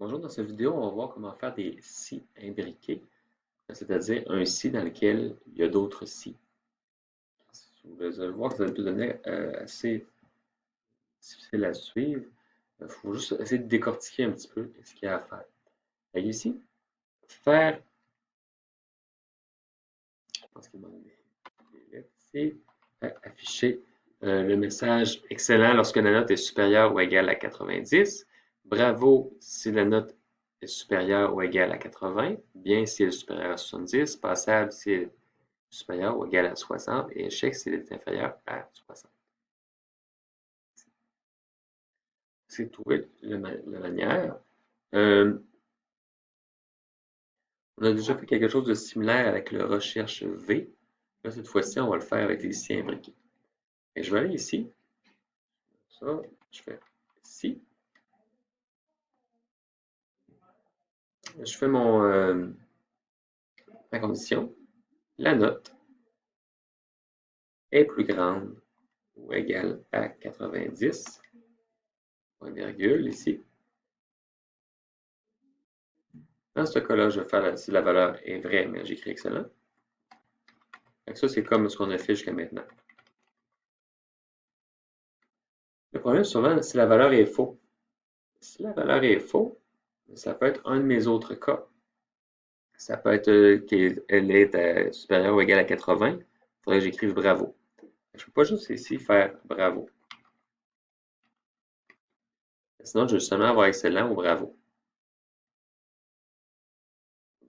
Bonjour, dans cette vidéo, on va voir comment faire des si imbriqués, c'est-à-dire un si dans lequel il y a d'autres si. Vous allez voir que ça peut devenir assez difficile à suivre. Il faut juste essayer de décortiquer un petit peu ce qu'il y a à faire. Donc ici, faire, je pense qu'il manque des lettres ici, afficher le message excellent lorsque la note est supérieure ou égale à 90. Bravo si la note est supérieure ou égale à 80. Bien si elle est supérieure à 70. Passable si elle est supérieure ou égale à 60 et échec s'il est inférieur à 60. C'est trouver la manière. Euh, on a déjà fait quelque chose de similaire avec le recherche V. Là, cette fois-ci, on va le faire avec les si imbriqués. Et je vais aller ici. Ça, je fais ici. Je fais ma condition. La note est plus grande ou égale à 90. Point virgule ici. Dans ce cas-là, je vais faire si la valeur est vraie, mais j'écris excellent. Donc ça, c'est comme ce qu'on a fait jusqu'à maintenant. Le problème, souvent, si la valeur est faux. Si la valeur est faux, ça peut être un de mes autres cas. Ça peut être qu'elle est supérieure ou égale à 80. Il faudrait que j'écrive bravo. Je ne peux pas juste ici faire bravo. Sinon, je vais justement avoir excellent ou bravo.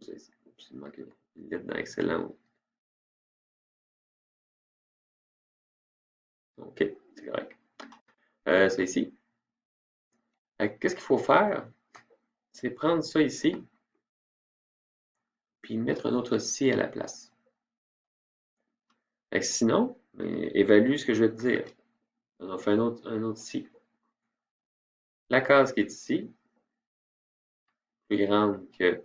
Il manque une lettre dans excellent. OK, c'est correct. C'est ici. Qu'est-ce qu'il faut faire? C'est prendre ça ici, puis mettre un autre si à la place. Sinon, évalue ce que je vais te dire. On fait un autre si. La case qui est ici, plus grande que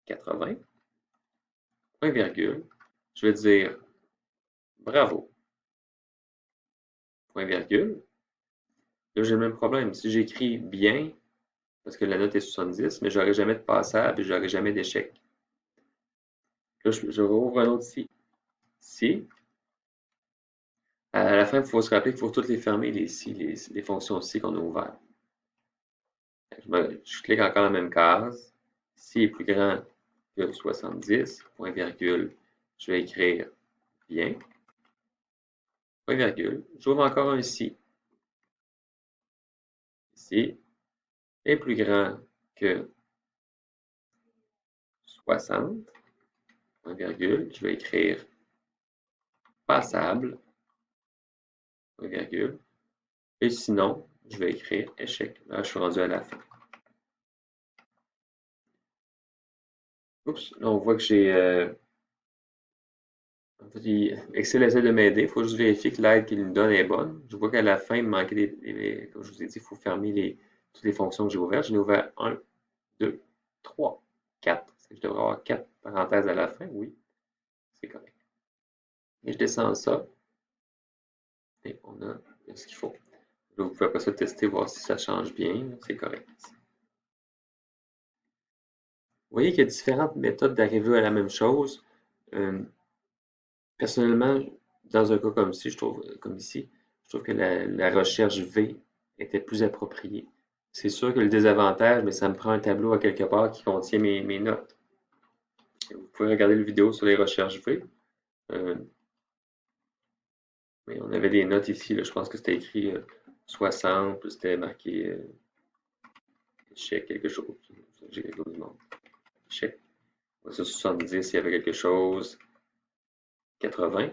80, point virgule, je vais dire bravo, point virgule. Là, j'ai le même problème. Si j'écris bien, parce que la note est 70, mais je n'aurai jamais de passable et je n'aurai jamais d'échec. Là, je rouvre un autre si. Si. À la fin, il faut se rappeler qu'il faut toutes les fermer, les fonctions si qu'on a ouvertes. Je clique encore la même case. Si est plus grand que 70, point virgule, je vais écrire bien. Point virgule. J'ouvre encore un si. Si est plus grand que 60, point virgule, je vais écrire passable, point virgule, et sinon, je vais écrire échec. Là, je suis rendu à la fin. Oups, là, on voit que j'ai... en fait, Excel essaie de m'aider. Il faut juste vérifier que l'aide qu'il nous donne est bonne. Je vois qu'à la fin, il me manquait comme je vous ai dit, il faut fermer toutes les fonctions que j'ai ouvertes. J'en ai ouvert 1, 2, 3, 4. Est-ce que je devrais avoir 4 parenthèses à la fin? Oui, c'est correct. Et je descends ça. Et on a ce qu'il faut. Là, vous pouvez après ça tester, voir si ça change bien. C'est correct. Vous voyez qu'il y a différentes méthodes d'arriver à la même chose. Personnellement, dans un cas comme ici, je trouve que la recherche V était plus appropriée. C'est sûr que le désavantage, mais ça me prend un tableau à quelque part qui contient mes notes. Vous pouvez regarder la vidéo sur les recherches V. Mais on avait des notes ici, là, je pense que c'était écrit 60, puis c'était marqué échec quelque chose. J'ai quelque chose du monde. Échec. Ça, 70, il y avait quelque chose. 80.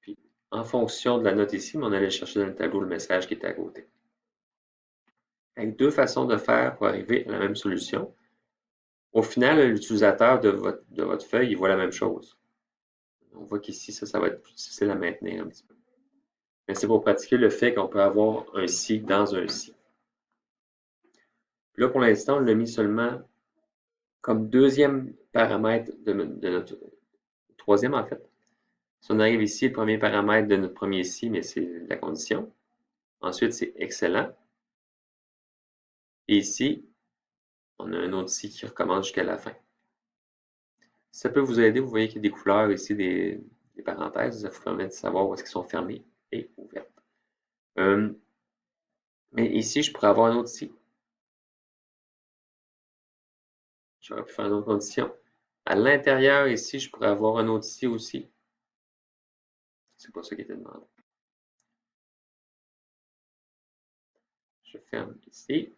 Puis, en fonction de la note ici, on allait chercher dans le tableau le message qui était à côté. Avec deux façons de faire pour arriver à la même solution. Au final, l'utilisateur de votre feuille, il voit la même chose. On voit qu'ici, ça va être plus difficile à maintenir un petit peu. Mais c'est pour pratiquer le fait qu'on peut avoir un si dans un si. Puis là, pour l'instant, on l'a mis seulement comme deuxième paramètre de notre troisième, en fait. Si on arrive ici, le premier paramètre de notre premier si, mais c'est la condition. Ensuite, c'est excellent. Et ici, On a un autre ici qui recommence jusqu'à la fin. Ça peut vous aider, vous voyez qu'il y a des couleurs ici, des parenthèses, ça vous permet de savoir où est-ce qu'ils sont fermés et ouverts. Mais ici, je pourrais avoir un autre ici. J'aurais pu faire une autre condition. À l'intérieur, ici, je pourrais avoir un autre ici aussi. C'est pas ça qui était demandé. Je ferme ici.